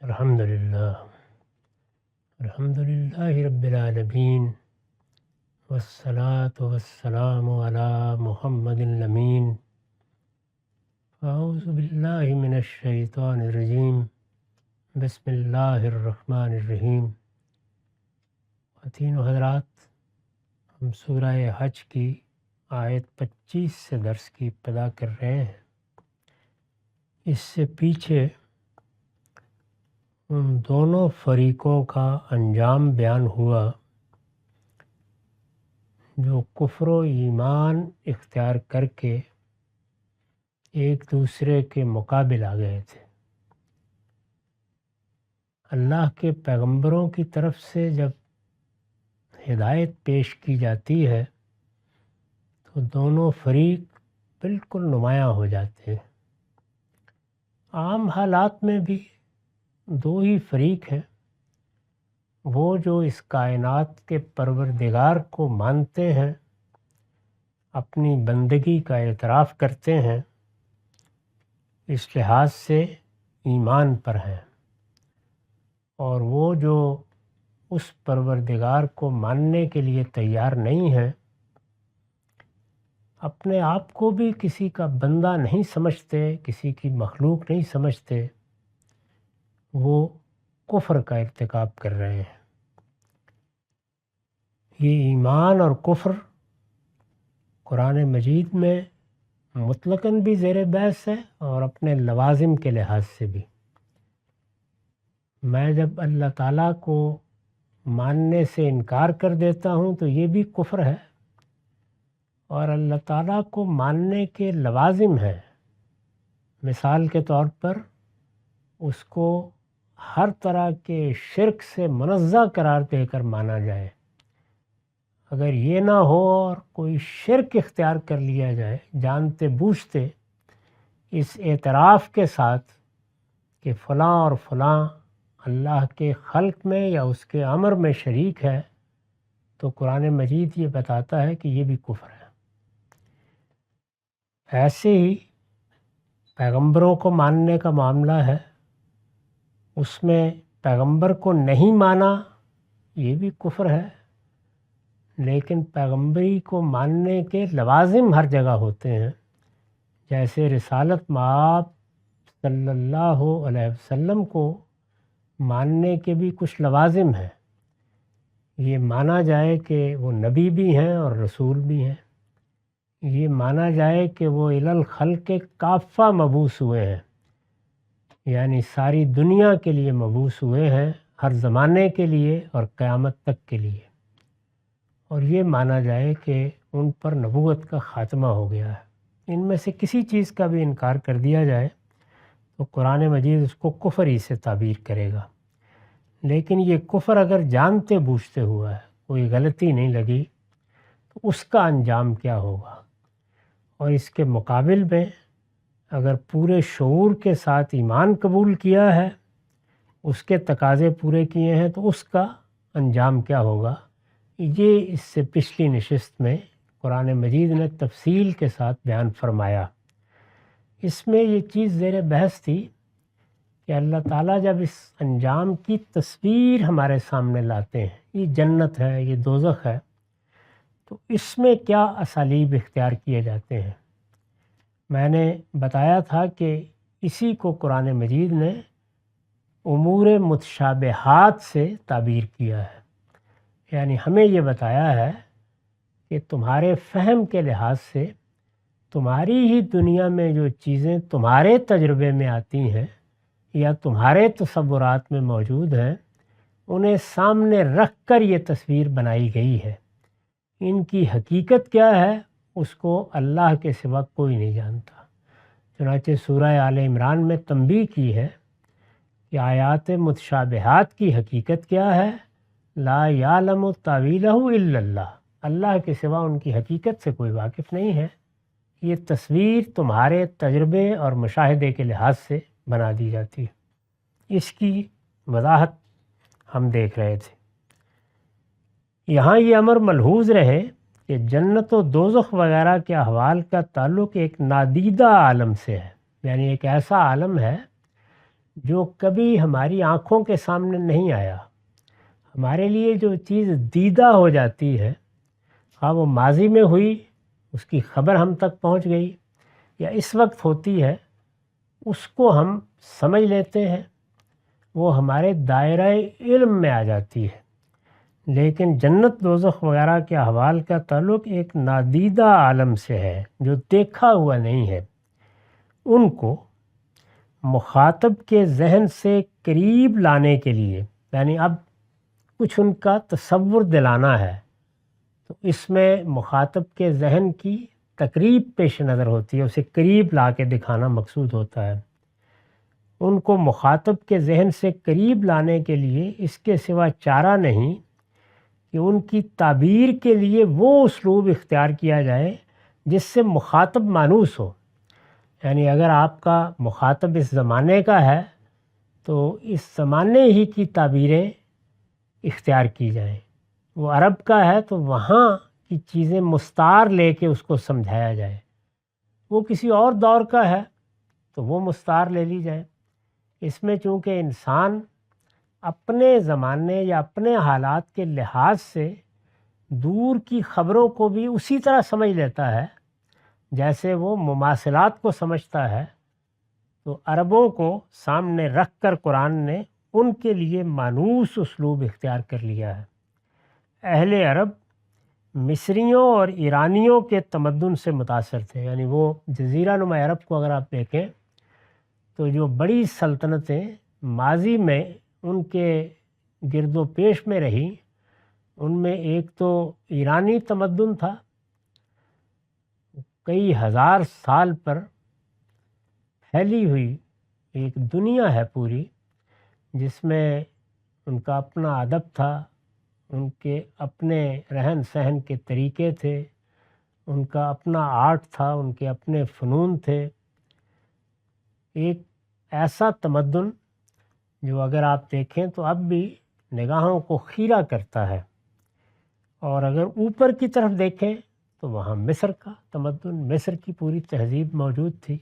الحمدللہ رب العالمین والصلاة والسلام علی محمد الامین اعوذ باللہ من الشیطان الرجیم بسم اللہ الرحمن الرحیم۔ خواتین و حضرات، ہم سورہ حج کی آیت 25 سے درس کی ابتدا کر رہے ہیں۔ اس سے پیچھے ان دونوں فریقوں کا انجام بیان ہوا جو کفر و ایمان اختیار کر کے ایک دوسرے کے مقابل آ گئے تھے۔ اللہ کے پیغمبروں کی طرف سے جب ہدایت پیش کی جاتی ہے تو دونوں فریق بالکل نمایاں ہو جاتے ہیں۔ عام حالات میں بھی دو ہی فریق ہیں، وہ جو اس کائنات کے پروردگار کو مانتے ہیں، اپنی بندگی کا اعتراف کرتے ہیں، اس لحاظ سے ایمان پر ہیں، اور وہ جو اس پروردگار کو ماننے کے لیے تیار نہیں ہیں، اپنے آپ کو بھی کسی کا بندہ نہیں سمجھتے، کسی کی مخلوق نہیں سمجھتے، وہ کفر کا ارتکاب کر رہے ہیں۔ یہ ایمان اور کفر قرآن مجید میں مطلقاً بھی زیر بحث ہے اور اپنے لوازم کے لحاظ سے بھی۔ میں جب اللہ تعالیٰ کو ماننے سے انکار کر دیتا ہوں تو یہ بھی کفر ہے، اور اللہ تعالیٰ کو ماننے کے لوازم ہیں۔ مثال کے طور پر اس کو ہر طرح کے شرک سے منزہ قرار دے کر مانا جائے۔ اگر یہ نہ ہو اور کوئی شرک اختیار کر لیا جائے جانتے بوجھتے، اس اعتراف کے ساتھ کہ فلاں اور فلاں اللہ کے خلق میں یا اس کے امر میں شریک ہے، تو قرآن مجید یہ بتاتا ہے کہ یہ بھی کفر ہے۔ ایسے ہی پیغمبروں کو ماننے کا معاملہ ہے، اس میں پیغمبر کو نہیں مانا یہ بھی کفر ہے، لیکن پیغمبری کو ماننے کے لوازم ہر جگہ ہوتے ہیں۔ جیسے رسالت مآب صلی اللہ علیہ وسلم کو ماننے کے بھی کچھ لوازم ہیں۔ یہ مانا جائے کہ وہ نبی بھی ہیں اور رسول بھی ہیں، یہ مانا جائے کہ وہ الی الخلق کافہ مبعوث ہوئے ہیں، یعنی ساری دنیا کے لیے مبعوث ہوئے ہیں، ہر زمانے کے لیے اور قیامت تک کے لیے، اور یہ مانا جائے کہ ان پر نبوت کا خاتمہ ہو گیا ہے۔ ان میں سے کسی چیز کا بھی انکار کر دیا جائے تو قرآن مجید اس کو کفر ہی سے تعبیر کرے گا۔ لیکن یہ کفر اگر جانتے بوجھتے ہوا ہے، کوئی غلطی نہیں لگی، تو اس کا انجام کیا ہوگا؟ اور اس کے مقابل میں اگر پورے شعور کے ساتھ ایمان قبول کیا ہے، اس کے تقاضے پورے کیے ہیں، تو اس کا انجام کیا ہوگا؟ یہ اس سے پچھلی نشست میں قرآن مجید نے تفصیل کے ساتھ بیان فرمایا۔ اس میں یہ چیز زیر بحث تھی کہ اللہ تعالیٰ جب اس انجام کی تصویر ہمارے سامنے لاتے ہیں، یہ جنت ہے، یہ دوزخ ہے، تو اس میں کیا اسالیب اختیار کیے جاتے ہیں؟ میں نے بتایا تھا کہ اسی کو قرآن مجید نے امور متشابہات سے تعبیر کیا ہے، یعنی ہمیں یہ بتایا ہے کہ تمہارے فہم کے لحاظ سے تمہاری ہی دنیا میں جو چیزیں تمہارے تجربے میں آتی ہیں یا تمہارے تصورات میں موجود ہیں، انہیں سامنے رکھ کر یہ تصویر بنائی گئی ہے۔ ان کی حقیقت کیا ہے اس کو اللہ کے سوا کوئی نہیں جانتا۔ چنانچہ سورہ آل عمران میں تنبیہ کی ہے کہ آیات متشابہات کی حقیقت کیا ہے؟ لا یعلم تاویلہ الا اللہ، اللہ کے سوا ان کی حقیقت سے کوئی واقف نہیں ہے۔ یہ تصویر تمہارے تجربے اور مشاہدے کے لحاظ سے بنا دی جاتی ہے۔ اس کی وضاحت ہم دیکھ رہے تھے۔ یہاں یہ امر ملحوظ رہے کہ جنت و دوزخ وغیرہ کے احوال کا تعلق ایک نادیدہ عالم سے ہے، یعنی ایک ایسا عالم ہے جو کبھی ہماری آنکھوں کے سامنے نہیں آیا. ہمارے لیے جو چیز دیدہ ہو جاتی ہے، ہاں وہ ماضی میں ہوئی، اس کی خبر ہم تک پہنچ گئی، یا اس وقت ہوتی ہے، اس کو ہم سمجھ لیتے ہیں، وہ ہمارے دائرہ علم میں آ جاتی ہے. لیکن جنت دوزخ وغیرہ کے احوال کا تعلق ایک نادیدہ عالم سے ہے جو دیکھا ہوا نہیں ہے. ان کو مخاطب کے ذہن سے قریب لانے کے لیے، یعنی اب کچھ ان کا تصور دلانا ہے، تو اس میں مخاطب کے ذہن کی تقریب پیش نظر ہوتی ہے، اسے قریب لا کے دکھانا مقصود ہوتا ہے. ان کو مخاطب کے ذہن سے قریب لانے کے لیے اس کے سوا چارہ نہیں کہ ان کی تعبیر کے لیے وہ اسلوب اختیار کیا جائے جس سے مخاطب مانوس ہو. یعنی اگر آپ کا مخاطب اس زمانے کا ہے تو اس زمانے ہی کی تعبیریں اختیار کی جائیں. وہ عرب کا ہے تو وہاں کی چیزیں مستعار لے کے اس کو سمجھایا جائے. وہ کسی اور دور کا ہے تو وہ مستعار لے لی جائے. اس میں چونکہ انسان اپنے زمانے یا اپنے حالات کے لحاظ سے دور کی خبروں کو بھی اسی طرح سمجھ لیتا ہے جیسے وہ مماثلات کو سمجھتا ہے، تو عربوں کو سامنے رکھ کر قرآن نے ان کے لیے مانوس اسلوب اختیار کر لیا ہے. اہل عرب مصریوں اور ایرانیوں کے تمدن سے متاثر تھے. یعنی وہ جزیرہ نما عرب کو اگر آپ دیکھیں تو جو بڑی سلطنتیں ماضی میں ان کے گرد و پیش میں رہیں، ان میں ایک تو ایرانی تمدن تھا، کئی ہزار سال پر پھیلی ہوئی ایک دنیا ہے پوری، جس میں ان کا اپنا ادب تھا، ان کے اپنے رہن سہن کے طریقے تھے، ان کا اپنا آرٹ تھا، ان کے اپنے فنون تھے. ایک ایسا تمدن جو اگر آپ دیکھیں تو اب بھی نگاہوں کو خیرہ کرتا ہے. اور اگر اوپر کی طرف دیکھیں تو وہاں مصر کا تمدن، مصر کی پوری تہذیب موجود تھی،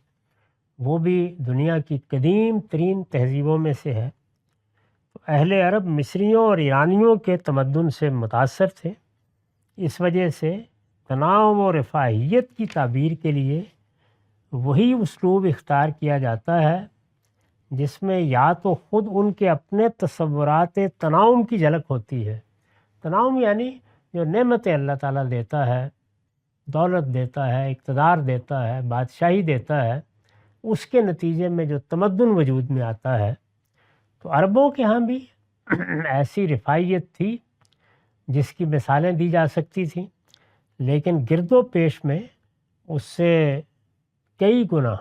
وہ بھی دنیا کی قدیم ترین تہذیبوں میں سے ہے. تو اہل عرب مصریوں اور ایرانیوں کے تمدن سے متاثر تھے. اس وجہ سے تناؤ و رفاہیت کی تعبیر کے لیے وہی اسلوب اختیار کیا جاتا ہے جس میں یا تو خود ان کے اپنے تصورات تناؤم کی جھلک ہوتی ہے. تناؤم یعنی جو نعمتیں اللہ تعالیٰ دیتا ہے، دولت دیتا ہے، اقتدار دیتا ہے، بادشاہی دیتا ہے، اس کے نتیجے میں جو تمدن وجود میں آتا ہے. تو عربوں کے ہاں بھی ایسی رفاہیت تھی جس کی مثالیں دی جا سکتی تھیں، لیکن گرد و پیش میں اس سے کئی گنا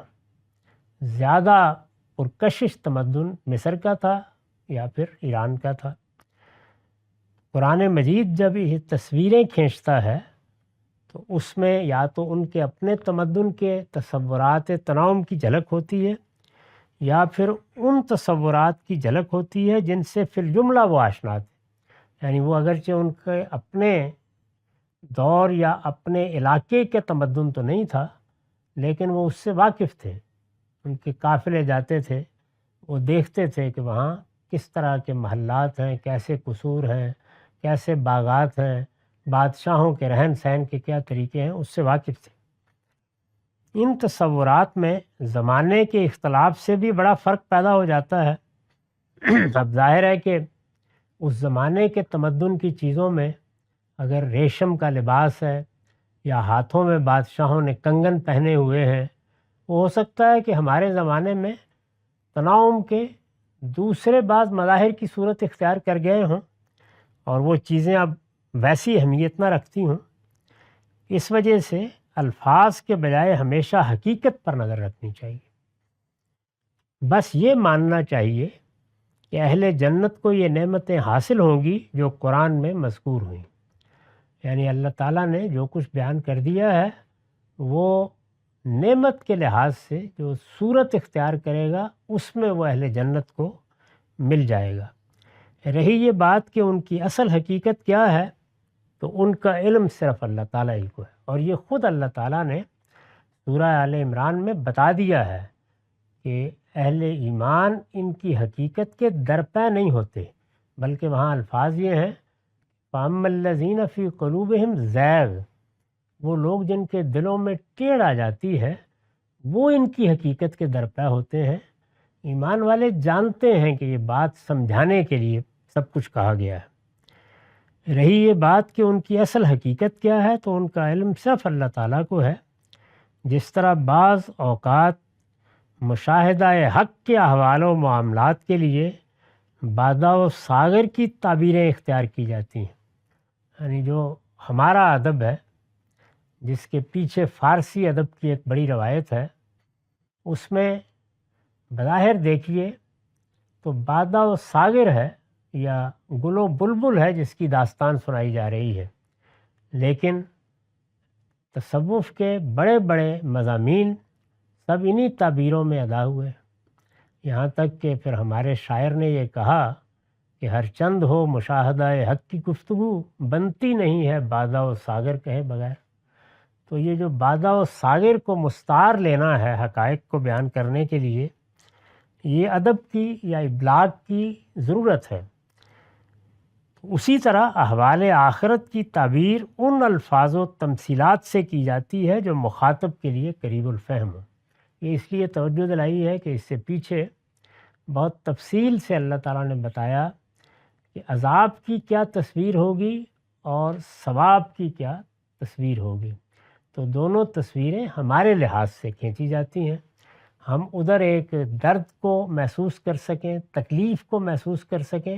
زیادہ پرکشش تمدن مصر کا تھا یا پھر ایران کا تھا. قرآن مجید جب یہ تصویریں کھینچتا ہے تو اس میں یا تو ان کے اپنے تمدن کے تصورات تناؤم کی جھلک ہوتی ہے یا پھر ان تصورات کی جھلک ہوتی ہے جن سے فی الجملہ وہ آشنا تھے. یعنی وہ اگرچہ ان کے اپنے دور یا اپنے علاقے کے تمدن تو نہیں تھا، لیکن وہ اس سے واقف تھے. ان کے قافلے جاتے تھے، وہ دیکھتے تھے کہ وہاں کس طرح کے محلات ہیں، کیسے قصور ہیں، کیسے باغات ہیں، بادشاہوں کے رہن سہن کے کیا طریقے ہیں، اس سے واقف تھے. ان تصورات میں زمانے کے اختلاف سے بھی بڑا فرق پیدا ہو جاتا ہے. اب ظاہر ہے کہ اس زمانے کے تمدن کی چیزوں میں اگر ریشم کا لباس ہے یا ہاتھوں میں بادشاہوں نے کنگن پہنے ہوئے ہیں، وہ ہو سکتا ہے کہ ہمارے زمانے میں تناؤم کے دوسرے بعض مظاہر کی صورت اختیار کر گئے ہوں اور وہ چیزیں اب ویسی اہمیت نہ رکھتی ہوں. اس وجہ سے الفاظ کے بجائے ہمیشہ حقیقت پر نظر رکھنی چاہیے. بس یہ ماننا چاہیے کہ اہل جنت کو یہ نعمتیں حاصل ہوں گی جو قرآن میں مذکور ہوئیں. یعنی اللہ تعالیٰ نے جو کچھ بیان کر دیا ہے وہ نعمت کے لحاظ سے جو صورت اختیار کرے گا اس میں وہ اہل جنت کو مل جائے گا. رہی یہ بات کہ ان کی اصل حقیقت کیا ہے، تو ان کا علم صرف اللہ تعالیٰ ہی کو ہے، اور یہ خود اللہ تعالیٰ نے سورہ آل عمران میں بتا دیا ہے کہ اہل ایمان ان کی حقیقت کے درپے نہیں ہوتے، بلکہ وہاں الفاظ یہ ہیں فَأَمَّا الَّذِينَ فِي قُلُوبِهِمْ زَيْغٌ، وہ لوگ جن کے دلوں میں ٹیڑھ آ جاتی ہے وہ ان کی حقیقت کے درپے ہوتے ہیں۔ ایمان والے جانتے ہیں کہ یہ بات سمجھانے کے لیے سب کچھ کہا گیا ہے۔ رہی یہ بات کہ ان کی اصل حقیقت کیا ہے، تو ان کا علم صرف اللہ تعالیٰ کو ہے۔ جس طرح بعض اوقات مشاہدہ حق کے احوال و معاملات کے لیے بادہ و ساغر کی تعبیریں اختیار کی جاتی ہیں، یعنی جو ہمارا ادب ہے جس کے پیچھے فارسی ادب کی ایک بڑی روایت ہے، اس میں بظاہر دیکھیے تو بادہ و ساغر ہے یا گل و بلبل ہے جس کی داستان سنائی جا رہی ہے، لیکن تصوف کے بڑے بڑے مضامین سب انہی تعبیروں میں ادا ہوئے، یہاں تک کہ پھر ہمارے شاعر نے یہ کہا کہ ہر چند ہو مشاہدہ حق کی گفتگو، بنتی نہیں ہے بادہ و ساغر کہے بغیر۔ تو یہ جو بادہ و ساغر کو مستعار لینا ہے حقائق کو بیان کرنے کے لیے، یہ ادب کی یا ابلاغ کی ضرورت ہے۔ اسی طرح احوال آخرت کی تعبیر ان الفاظ و تمثیلات سے کی جاتی ہے جو مخاطب کے لیے قریب الفہم ہو۔ یہ اس لیے توجہ دلائی ہے کہ اس سے پیچھے بہت تفصیل سے اللہ تعالیٰ نے بتایا کہ عذاب کی کیا تصویر ہوگی اور ثواب کی کیا تصویر ہوگی، تو دونوں تصویریں ہمارے لحاظ سے کھینچی جاتی ہیں۔ ہم ادھر ایک درد کو محسوس کر سکیں، تکلیف کو محسوس کر سکیں،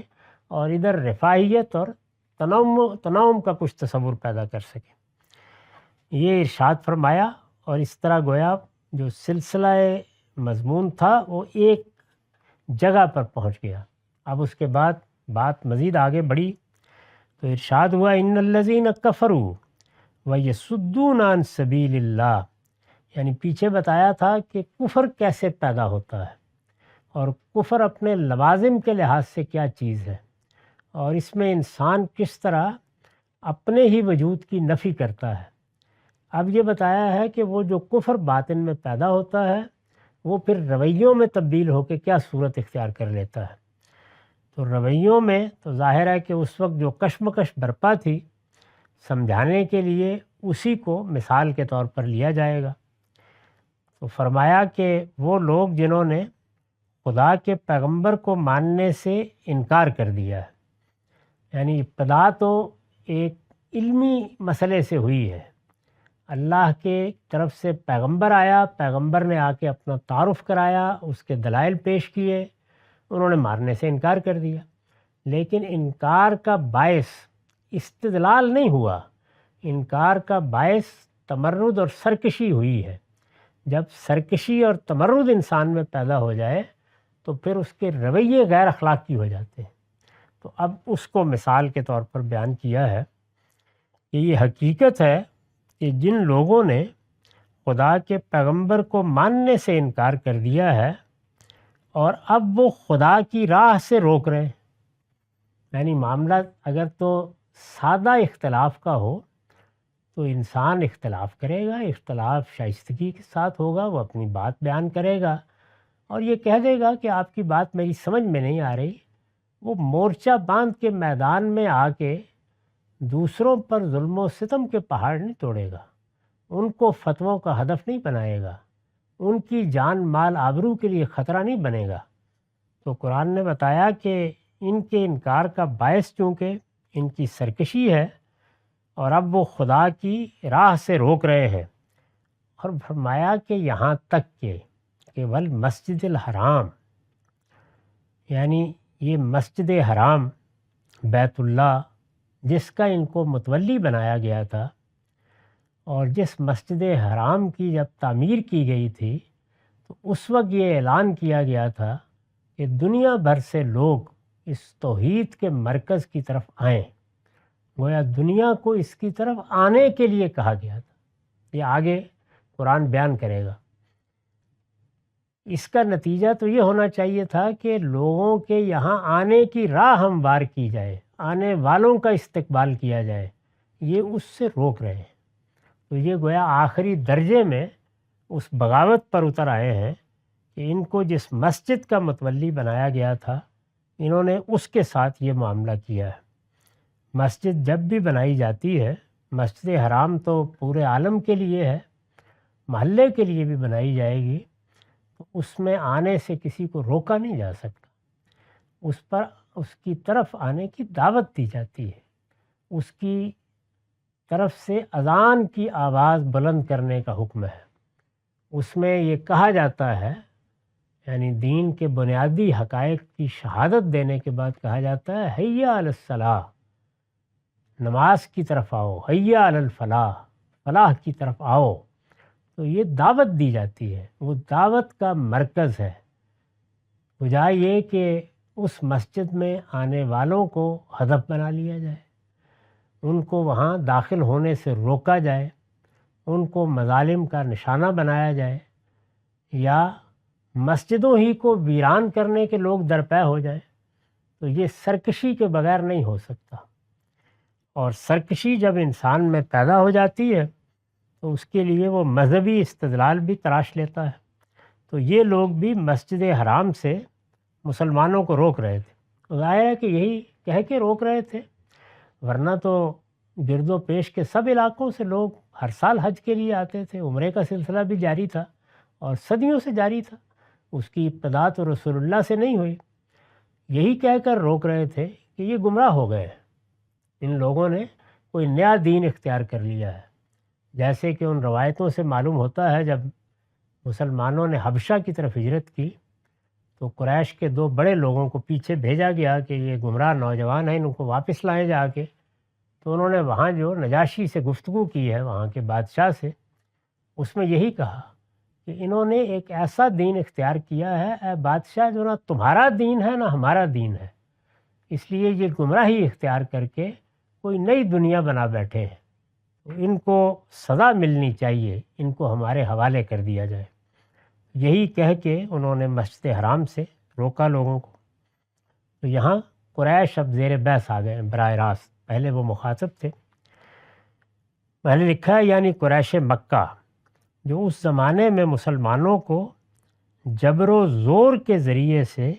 اور ادھر رفاہیت اور تنعم کا کچھ تصور پیدا کر سکیں۔ یہ ارشاد فرمایا، اور اس طرح گویا جو سلسلہ مضمون تھا وہ ایک جگہ پر پہنچ گیا۔ اب اس کے بعد بات مزید آگے بڑھی تو ارشاد ہوا ان الذین کفروا ویصدون عن سبیل اللہ، یعنی پیچھے بتایا تھا کہ کفر کیسے پیدا ہوتا ہے اور کفر اپنے لوازم کے لحاظ سے کیا چیز ہے، اور اس میں انسان کس طرح اپنے ہی وجود کی نفی کرتا ہے۔ اب یہ بتایا ہے کہ وہ جو کفر باطن میں پیدا ہوتا ہے وہ پھر رویوں میں تبدیل ہو کے کیا صورت اختیار کر لیتا ہے۔ تو رویوں میں تو ظاہر ہے کہ اس وقت جو کشمکش برپا تھی، سمجھانے کے لیے اسی کو مثال کے طور پر لیا جائے گا۔ تو فرمایا کہ وہ لوگ جنہوں نے خدا کے پیغمبر کو ماننے سے انکار کر دیا ہے، یعنی ابتدا تو ایک علمی مسئلے سے ہوئی ہے، اللہ کے طرف سے پیغمبر آیا، پیغمبر نے آ کے اپنا تعارف کرایا، اس کے دلائل پیش کیے، انہوں نے ماننے سے انکار کر دیا، لیکن انکار کا باعث استدلال نہیں ہوا، انکار کا باعث تمرد اور سرکشی ہوئی ہے۔ جب سرکشی اور تمرد انسان میں پیدا ہو جائے تو پھر اس کے رویے غیر اخلاقی ہو جاتے ہیں۔ تو اب اس کو مثال کے طور پر بیان کیا ہے کہ یہ حقیقت ہے کہ جن لوگوں نے خدا کے پیغمبر کو ماننے سے انکار کر دیا ہے اور اب وہ خدا کی راہ سے روک رہے ہیں، یعنی معاملہ اگر تو سادہ اختلاف کا ہو تو انسان اختلاف کرے گا، اختلاف شائستگی کے ساتھ ہوگا، وہ اپنی بات بیان کرے گا اور یہ کہہ دے گا کہ آپ کی بات میری سمجھ میں نہیں آ رہی۔ وہ مورچہ باندھ کے میدان میں آ کے دوسروں پر ظلم و ستم کے پہاڑ نہیں توڑے گا، ان کو فتووں کا ہدف نہیں بنائے گا، ان کی جان مال آبرو کے لیے خطرہ نہیں بنے گا۔ تو قرآن نے بتایا کہ ان کے انکار کا باعث چونکہ ان کی سرکشی ہے اور اب وہ خدا کی راہ سے روک رہے ہیں، اور فرمایا کہ یہاں تک کہ والمسجد الحرام، یعنی یہ مسجد حرام بیت اللہ جس کا ان کو متولی بنایا گیا تھا، اور جس مسجد حرام کی جب تعمیر کی گئی تھی تو اس وقت یہ اعلان کیا گیا تھا کہ دنیا بھر سے لوگ اس توحید کے مرکز کی طرف آئیں، گویا دنیا کو اس کی طرف آنے کے لیے کہا گیا تھا۔ یہ آگے قرآن بیان کرے گا۔ اس کا نتیجہ تو یہ ہونا چاہیے تھا کہ لوگوں کے یہاں آنے کی راہ ہموار کی جائے، آنے والوں کا استقبال کیا جائے، یہ اس سے روک رہے ہیں۔ تو یہ گویا آخری درجے میں اس بغاوت پر اتر آئے ہیں کہ کہ ان کو جس مسجد کا متولی بنایا گیا تھا انہوں نے اس کے ساتھ یہ معاملہ کیا ہے۔ مسجد جب بھی بنائی جاتی ہے، مسجد حرام تو پورے عالم کے لیے ہے، محلے کے لیے بھی بنائی جائے گی تو اس میں آنے سے کسی کو روکا نہیں جا سکتا، اس پر اس کی طرف آنے کی دعوت دی جاتی ہے، اس کی طرف سے اذان کی آواز بلند کرنے کا حکم ہے، اس میں یہ کہا جاتا ہے، یعنی دین کے بنیادی حقائق کی شہادت دینے کے بعد کہا جاتا ہے حی علی الصلاح، نماز کی طرف آؤ، حی علی الفلاح، فلاح کی طرف آؤ۔ تو یہ دعوت دی جاتی ہے، وہ دعوت کا مرکز ہے۔ بجائے یہ کہ اس مسجد میں آنے والوں کو ہدف بنا لیا جائے، ان کو وہاں داخل ہونے سے روکا جائے، ان کو مظالم کا نشانہ بنایا جائے، یا مسجدوں ہی کو ویران کرنے کے لوگ درپے ہو جائیں، تو یہ سرکشی کے بغیر نہیں ہو سکتا۔ اور سرکشی جب انسان میں پیدا ہو جاتی ہے تو اس کے لیے وہ مذہبی استدلال بھی تراش لیتا ہے۔ تو یہ لوگ بھی مسجد حرام سے مسلمانوں کو روک رہے تھے، ظاہر ہے کہ یہی کہہ کے روک رہے تھے، ورنہ تو گرد و پیش کے سب علاقوں سے لوگ ہر سال حج کے لیے آتے تھے، عمرے کا سلسلہ بھی جاری تھا اور صدیوں سے جاری تھا، اس کی ابتدا تو رسول اللہ سے نہیں ہوئی۔ یہی کہہ کر روک رہے تھے کہ یہ گمراہ ہو گئے ہیں، ان لوگوں نے کوئی نیا دین اختیار کر لیا ہے۔ جیسے کہ ان روایتوں سے معلوم ہوتا ہے، جب مسلمانوں نے حبشہ کی طرف ہجرت کی تو قریش کے 2 بڑے لوگوں کو پیچھے بھیجا گیا کہ یہ گمراہ نوجوان ہیں، ان کو واپس لائیں جا کے۔ تو انہوں نے وہاں جو نجاشی سے گفتگو کی ہے، وہاں کے بادشاہ سے، اس میں یہی کہا کہ انہوں نے ایک ایسا دین اختیار کیا ہے، اے بادشاہ، جو نہ تمہارا دین ہے نہ ہمارا دین ہے، اس لیے یہ گمراہی اختیار کر کے کوئی نئی دنیا بنا بیٹھے ہیں، ان کو سزا ملنی چاہیے، ان کو ہمارے حوالے کر دیا جائے۔ یہی کہہ کے انہوں نے مسجد حرام سے روکا لوگوں کو۔ تو یہاں قریش اب زیر بحث آ گئے براہ راست، پہلے وہ مخاطب تھے۔ پہلے لکھا ہے یعنی قریش مکہ، جو اس زمانے میں مسلمانوں کو جبر و زور کے ذریعے سے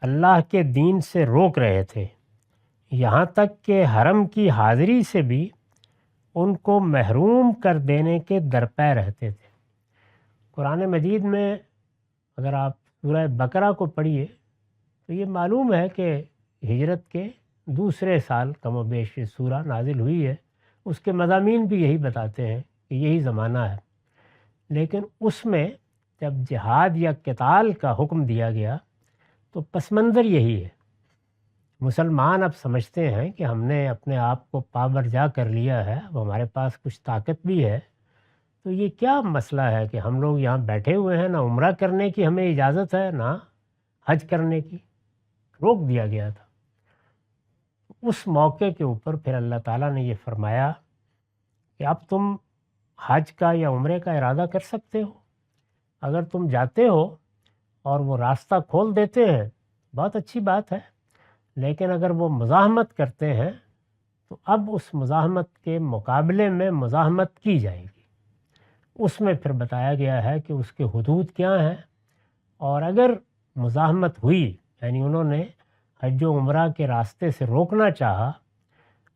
اللہ کے دین سے روک رہے تھے، یہاں تک کہ حرم کی حاضری سے بھی ان کو محروم کر دینے کے درپے رہتے تھے۔ قرآن مجید میں اگر آپ سورہ بقرہ کو پڑھیے تو یہ معلوم ہے کہ ہجرت کے دوسرے سال کم و بیش یہ سورہ نازل ہوئی ہے، اس کے مضامین بھی یہی بتاتے ہیں کہ یہی زمانہ ہے، لیکن اس میں جب جہاد یا قتال کا حکم دیا گیا تو پس منظر یہی ہے۔ مسلمان اب سمجھتے ہیں کہ ہم نے اپنے آپ کو پابرجا کر لیا ہے، اب ہمارے پاس کچھ طاقت بھی ہے، تو یہ کیا مسئلہ ہے کہ ہم لوگ یہاں بیٹھے ہوئے ہیں، نہ عمرہ کرنے کی ہمیں اجازت ہے نہ حج کرنے کی، روک دیا گیا تھا۔ اس موقع کے اوپر پھر اللہ تعالیٰ نے یہ فرمایا کہ اب تم حج کا یا عمرے کا ارادہ کر سکتے ہو، اگر تم جاتے ہو اور وہ راستہ کھول دیتے ہیں بہت اچھی بات ہے، لیکن اگر وہ مزاحمت کرتے ہیں تو اب اس مزاحمت کے مقابلے میں مزاحمت کی جائے گی۔ اس میں پھر بتایا گیا ہے کہ اس کے حدود کیا ہیں، اور اگر مزاحمت ہوئی یعنی انہوں نے حج و عمرہ کے راستے سے روکنا چاہا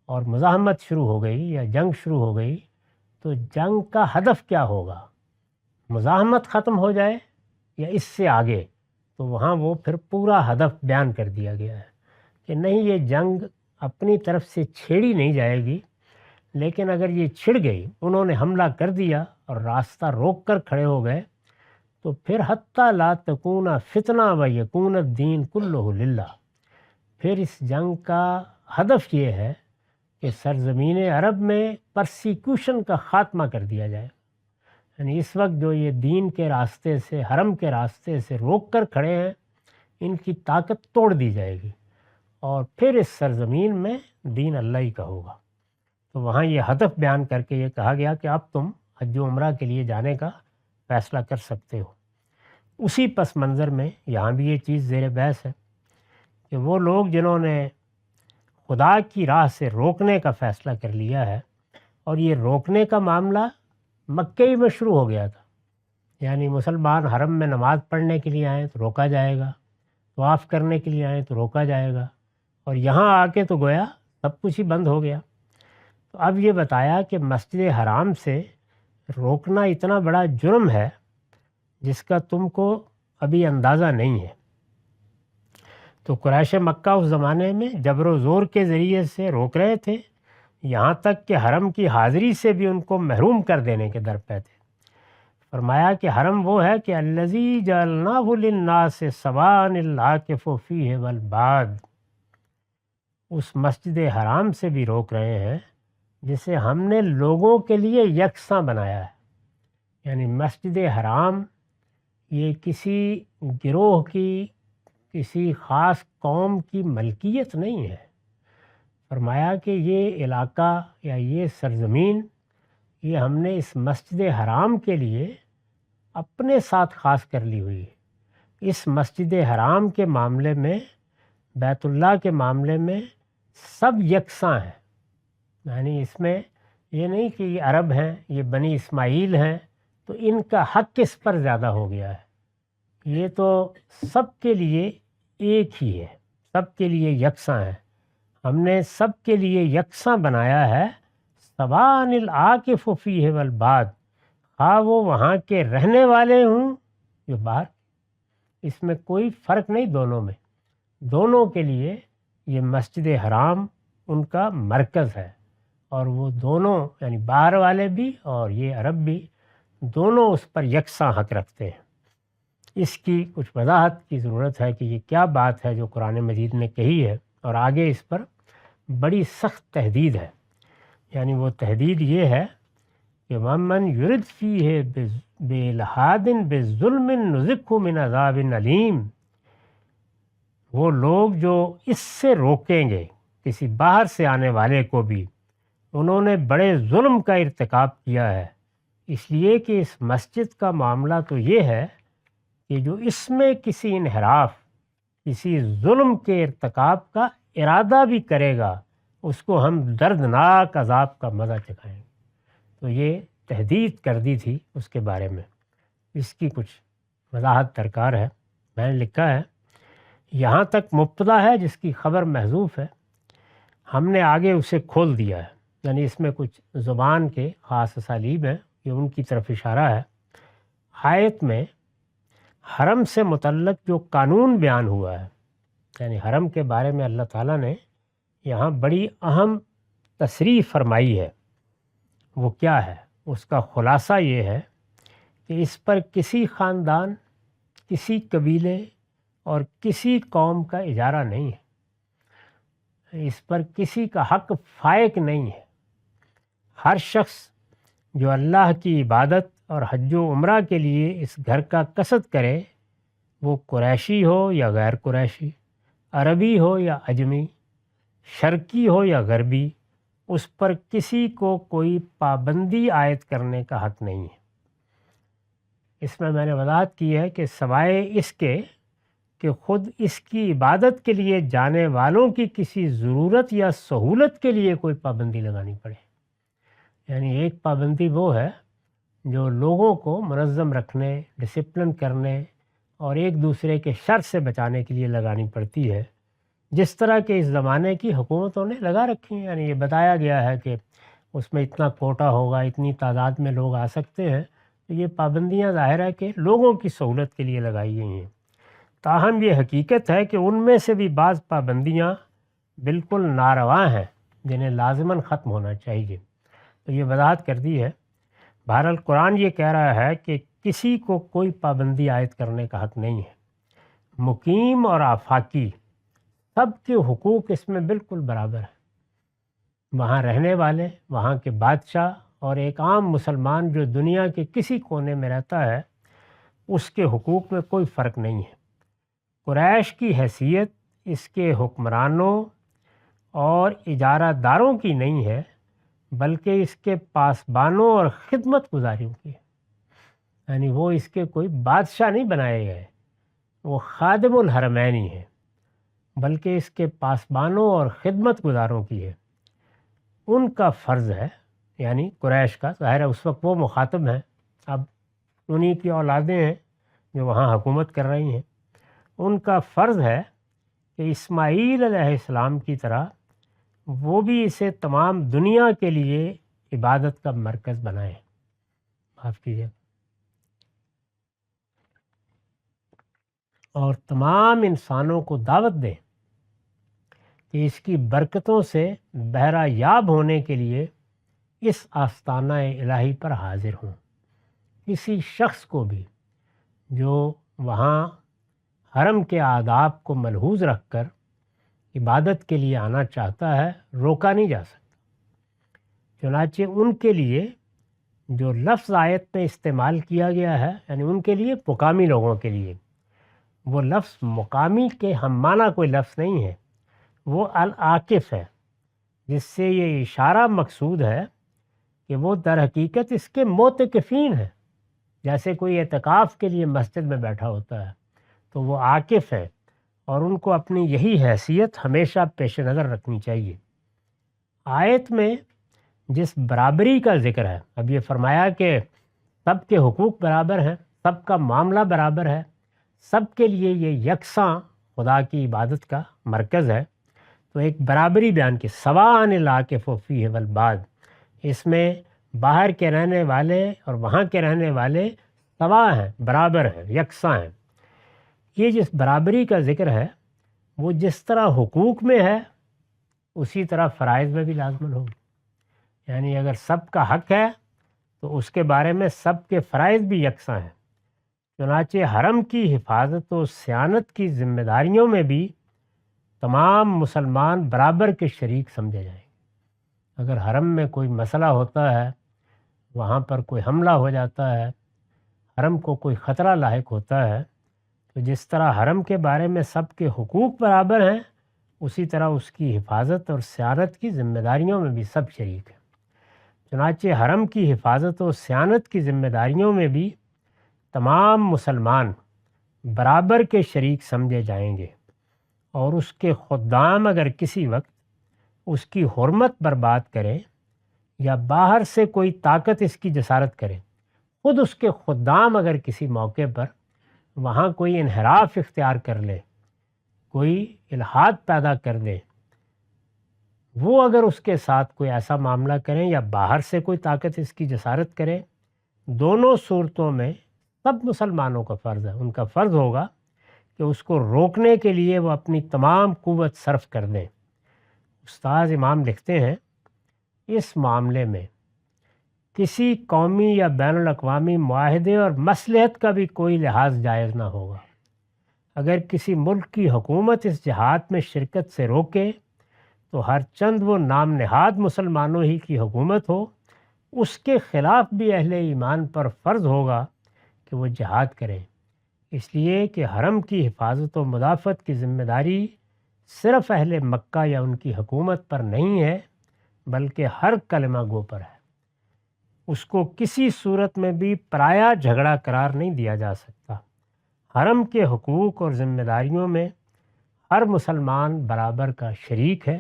اور مزاحمت شروع ہو گئی یا جنگ شروع ہو گئی، تو جنگ کا ہدف کیا ہوگا؟ مزاحمت ختم ہو جائے یا اس سے آگے؟ تو وہاں وہ پھر پورا ہدف بیان کر دیا گیا ہے کہ نہیں، یہ جنگ اپنی طرف سے چھیڑی نہیں جائے گی، لیکن اگر یہ چھڑ گئی، انہوں نے حملہ کر دیا اور راستہ روک کر کھڑے ہو گئے، تو پھر حتیٰ لا تکون فتنہ و یکون الدین کلہ للہ، پھر اس جنگ کا ہدف یہ ہے کہ سرزمین عرب میں پرسیکیوشن کا خاتمہ کر دیا جائے، یعنی اس وقت جو یہ دین کے راستے سے، حرم کے راستے سے روک کر کھڑے ہیں، ان کی طاقت توڑ دی جائے گی، اور پھر اس سرزمین میں دین اللہ ہی کا ہوگا۔ تو وہاں یہ ہدف بیان کر کے یہ کہا گیا کہ اب تم حج و عمرہ کے لیے جانے کا فیصلہ کر سکتے ہو۔ اسی پس منظر میں یہاں بھی یہ چیز زیر بحث ہے کہ وہ لوگ جنہوں نے خدا کی راہ سے روکنے کا فیصلہ کر لیا ہے، اور یہ روکنے کا معاملہ مکے ہی میں شروع ہو گیا تھا، یعنی مسلمان حرم میں نماز پڑھنے کے لیے آئیں تو روکا جائے گا، طواف کرنے کے لیے آئیں تو روکا جائے گا، اور یہاں آ کے تو گویا سب کچھ ہی بند ہو گیا۔ تو اب یہ بتایا کہ مسجد حرام سے روکنا اتنا بڑا جرم ہے جس کا تم کو ابھی اندازہ نہیں ہے۔ تو قریش مکہ اس زمانے میں جبر و زور کے ذریعے سے روک رہے تھے، یہاں تک کہ حرم کی حاضری سے بھی ان کو محروم کر دینے کے در پہ تھے۔ فرمایا کہ حرم وہ ہے کہ الذی جعلناہ للناس سواء العاکف فیہ والباد، اس مسجد حرام سے بھی روک رہے ہیں جسے ہم نے لوگوں کے لیے یکساں بنایا ہے۔ یعنی مسجد حرام یہ کسی گروہ کی، کسی خاص قوم کی ملکیت نہیں ہے۔ فرمایا کہ یہ علاقہ یا یہ سرزمین یہ ہم نے اس مسجد حرام کے لیے اپنے ساتھ خاص کر لی ہوئی ہے۔ اس مسجد حرام کے معاملے میں، بیت اللہ کے معاملے میں سب یکساں ہیں۔ یعنی اس میں یہ نہیں کہ یہ عرب ہیں، یہ بنی اسماعیل ہیں تو ان کا حق کس پر زیادہ ہو گیا ہے۔ یہ تو سب کے لیے ایک ہی ہے، سب کے لیے یکساں ہے۔ ہم نے سب کے لیے یکساں بنایا ہے، سواء العاکف فیہ والباد، خواہ وہ وہاں کے رہنے والے ہوں یا باہر، اس میں کوئی فرق نہیں دونوں میں۔ دونوں کے لیے یہ مسجد حرام ان کا مرکز ہے، اور وہ دونوں یعنی باہر والے بھی اور یہ عرب بھی دونوں اس پر یکساں حق رکھتے ہیں۔ اس کی کچھ وضاحت کی ضرورت ہے کہ یہ کیا بات ہے جو قرآن مجید نے کہی ہے، اور آگے اس پر بڑی سخت تحدید ہے۔ یعنی وہ تحدید یہ ہے کہ وَمَنْ يُرِدْ فِيهِ بِإِلْحَادٍ بِظُلْمٍ نُذِقْهُ مِنْ عَذَابٍ أَلِيمٍ، وہ لوگ جو اس سے روکیں گے کسی باہر سے آنے والے کو بھی، انہوں نے بڑے ظلم کا ارتکاب کیا ہے، اس لیے کہ اس مسجد کا معاملہ تو یہ ہے کہ جو اس میں کسی انحراف، کسی ظلم کے ارتکاب کا ارادہ بھی کرے گا، اس کو ہم دردناک عذاب کا مزہ چکھائیں گے۔ تو یہ تحدید کر دی تھی اس کے بارے میں، اس کی کچھ وضاحت درکار ہے۔ میں نے لکھا ہے یہاں تک مبتدا ہے جس کی خبر محذوف ہے، ہم نے آگے اسے کھول دیا ہے۔ یعنی اس میں کچھ زبان کے خاص اسالیب ہیں، یہ ان کی طرف اشارہ ہے۔ آیت میں حرم سے متعلق جو قانون بیان ہوا ہے، یعنی حرم کے بارے میں اللہ تعالیٰ نے یہاں بڑی اہم تصریح فرمائی ہے، وہ کیا ہے؟ اس کا خلاصہ یہ ہے کہ اس پر کسی خاندان، کسی قبیلے اور کسی قوم کا اجارہ نہیں ہے، اس پر کسی کا حق فائق نہیں ہے۔ ہر شخص جو اللہ کی عبادت اور حج و عمرہ کے لیے اس گھر کا قصد کرے، وہ قریشی ہو یا غیر قریشی، عربی ہو یا عجمی، شرقی ہو یا غربی، اس پر کسی کو کوئی پابندی عائد کرنے کا حق نہیں ہے۔ اس میں نے وضاحت کی ہے کہ سوائے اس کے کہ خود اس کی عبادت کے لیے جانے والوں کی کسی ضرورت یا سہولت کے لیے کوئی پابندی لگانی پڑے۔ یعنی ایک پابندی وہ ہے جو لوگوں کو منظم رکھنے، ڈسپلن کرنے اور ایک دوسرے کے شر سے بچانے کے لیے لگانی پڑتی ہے، جس طرح کے اس زمانے کی حکومتوں نے لگا رکھی ہیں۔ یعنی یہ بتایا گیا ہے کہ اس میں اتنا کوٹا ہوگا، اتنی تعداد میں لوگ آ سکتے ہیں، تو یہ پابندیاں ظاہر ہے کہ لوگوں کی سہولت کے لیے لگائی گئی ہیں۔ تاہم یہ حقیقت ہے کہ ان میں سے بھی بعض پابندیاں بالکل ناروا ہیں جنہیں لازماً ختم ہونا چاہیے۔ تو یہ وضاحت کر دی ہے۔ بہرحال قرآن یہ کہہ رہا ہے کہ کسی کو کوئی پابندی عائد کرنے کا حق نہیں ہے۔ مقیم اور آفاقی سب کے حقوق اس میں بالکل برابر ہیں۔ وہاں رہنے والے، وہاں کے بادشاہ اور ایک عام مسلمان جو دنیا کے کسی کونے میں رہتا ہے، اس کے حقوق میں کوئی فرق نہیں ہے۔ قریش کی حیثیت اس کے حکمرانوں اور اجارہ داروں کی نہیں ہے، بلکہ اس کے پاسبانوں اور خدمت گزاریوں کی ہے۔ یعنی وہ اس کے کوئی بادشاہ نہیں بنائے گئے، وہ خادم الحرمین ہی ہیں، بلکہ اس کے پاسبانوں اور خدمت گزاروں کی ہے۔ ان کا فرض ہے، یعنی قریش کا، ظاہر ہے اس وقت وہ مخاطب ہیں، اب انہی کی اولادیں ہیں جو وہاں حکومت کر رہی ہیں، ان کا فرض ہے کہ اسماعیل علیہ السلام کی طرح وہ بھی اسے تمام دنیا کے لیے عبادت کا مرکز بنائیں، معاف کیجیے، اور تمام انسانوں کو دعوت دیں کہ اس کی برکتوں سے بہرہ یاب ہونے کے لیے اس آستانہ الہی پر حاضر ہوں۔ کسی شخص کو بھی جو وہاں حرم کے آداب کو ملحوظ رکھ کر عبادت کے لیے آنا چاہتا ہے روکا نہیں جا سکتا۔ چنانچہ ان کے لیے جو لفظ آیت میں استعمال کیا گیا ہے، یعنی ان کے لیے مقامی لوگوں کے لیے، وہ لفظ مقامی کے ہم معنی کوئی لفظ نہیں ہے، وہ العاکف ہے، جس سے یہ اشارہ مقصود ہے کہ وہ در حقیقت اس کے معتکفین ہیں۔ جیسے کوئی اعتکاف کے لیے مسجد میں بیٹھا ہوتا ہے تو وہ عاکف ہے، اور ان کو اپنی یہی حیثیت ہمیشہ پیش نظر رکھنی چاہیے۔ آیت میں جس برابری کا ذکر ہے، اب یہ فرمایا کہ سب کے حقوق برابر ہیں، سب کا معاملہ برابر ہے، سب کے لیے یہ یکساں خدا کی عبادت کا مرکز ہے، تو ایک برابری بیان کی، سواء العاکف فیہ والباد، اس میں باہر کے رہنے والے اور وہاں کے رہنے والے سوا ہیں، برابر ہیں، یکساں ہیں۔ یہ جس برابری کا ذکر ہے وہ جس طرح حقوق میں ہے اسی طرح فرائض میں بھی لازمن ہوگی، یعنی اگر سب کا حق ہے تو اس کے بارے میں سب کے فرائض بھی یکساں ہیں۔ چنانچہ حرم کی حفاظت و صیانت کی ذمہ داریوں میں بھی تمام مسلمان برابر کے شریک سمجھے جائیں گے۔ اگر حرم میں کوئی مسئلہ ہوتا ہے، وہاں پر کوئی حملہ ہو جاتا ہے، حرم کو کوئی خطرہ لاحق ہوتا ہے، تو جس طرح حرم کے بارے میں سب کے حقوق برابر ہیں، اسی طرح اس کی حفاظت اور صیانت کی ذمہ داریوں میں بھی سب شریک ہیں۔ چنانچہ حرم کی حفاظت و صیانت کی ذمہ داریوں میں بھی تمام مسلمان برابر کے شریک سمجھے جائیں گے، اور اس کے خدام اگر کسی وقت اس کی حرمت برباد کریں یا باہر سے کوئی طاقت اس کی جسارت کرے، خود اس کے خدام اگر کسی موقع پر وہاں کوئی انحراف اختیار کر لے، کوئی الحاد پیدا کر دے، وہ اگر اس کے ساتھ کوئی ایسا معاملہ کریں یا باہر سے کوئی طاقت اس کی جسارت کرے، دونوں صورتوں میں سب مسلمانوں کا فرض ہے، ان کا فرض ہوگا کہ اس کو روکنے کے لیے وہ اپنی تمام قوت صرف کر دیں۔ استاذ امام لکھتے ہیں، اس معاملے میں کسی قومی یا بین الاقوامی معاہدے اور مصلحت کا بھی کوئی لحاظ جائز نہ ہوگا۔ اگر کسی ملک کی حکومت اس جہاد میں شرکت سے روکے تو ہر چند وہ نام نہاد مسلمانوں ہی کی حکومت ہو، اس کے خلاف بھی اہل ایمان پر فرض ہوگا کہ وہ جہاد کریں، اس لیے کہ حرم کی حفاظت و مدافعت کی ذمہ داری صرف اہل مکہ یا ان کی حکومت پر نہیں ہے، بلکہ ہر کلمہ گو پر ہے۔ اس کو کسی صورت میں بھی پرایا جھگڑا قرار نہیں دیا جا سکتا۔ حرم کے حقوق اور ذمہ داریوں میں ہر مسلمان برابر کا شریک ہے۔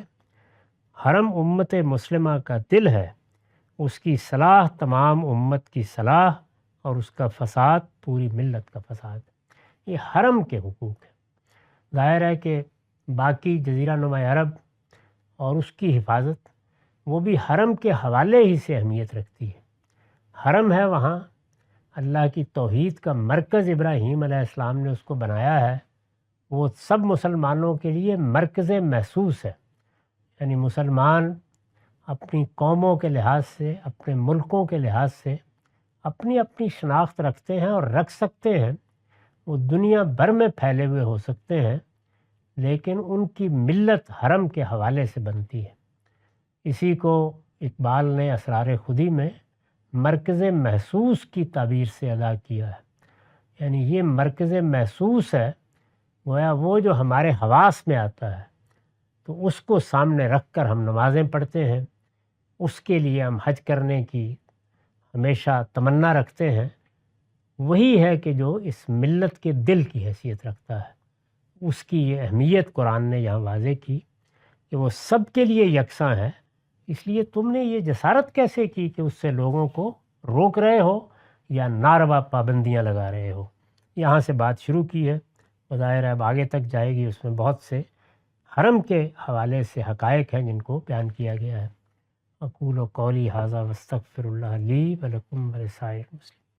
حرم امت مسلمہ کا دل ہے، اس کی صلاح تمام امت کی صلاح اور اس کا فساد پوری ملت کا فساد ہے۔ یہ حرم کے حقوق ہیں۔ ظاہر ہے کہ باقی جزیرہ نما عرب اور اس کی حفاظت وہ بھی حرم کے حوالے ہی سے اہمیت رکھتی ہے۔ حرم ہے، وہاں اللہ کی توحید کا مرکز ابراہیم علیہ السلام نے اس کو بنایا ہے، وہ سب مسلمانوں کے لیے مرکز محسوس ہے۔ یعنی مسلمان اپنی قوموں کے لحاظ سے، اپنے ملکوں کے لحاظ سے اپنی اپنی شناخت رکھتے ہیں اور رکھ سکتے ہیں، وہ دنیا بھر میں پھیلے ہوئے ہو سکتے ہیں، لیکن ان کی ملت حرم کے حوالے سے بنتی ہے۔ اسی کو اقبال نے اسرار خودی میں مرکز محسوس کی تعبیر سے ادا کیا ہے۔ یعنی یہ مرکز محسوس ہے، گویا وہ جو ہمارے حواس میں آتا ہے، تو اس کو سامنے رکھ کر ہم نمازیں پڑھتے ہیں، اس کے لیے ہم حج کرنے کی ہمیشہ تمنا رکھتے ہیں، وہی ہے کہ جو اس ملت کے دل کی حیثیت رکھتا ہے۔ اس کی یہ اہمیت قرآن نے یہاں واضح کی کہ وہ سب کے لیے یکساں ہے۔ اس لیے تم نے یہ جسارت کیسے کی کہ اس سے لوگوں کو روک رہے ہو یا ناروا پابندیاں لگا رہے ہو۔ یہاں سے بات شروع کی ہے، بظاہر اب آگے تک جائے گی، اس میں بہت سے حرم کے حوالے سے حقائق ہیں جن کو بیان کیا گیا ہے۔ اقول قولی ھذا واستغفر اللہ لی ولکم ولسائر المسلمین۔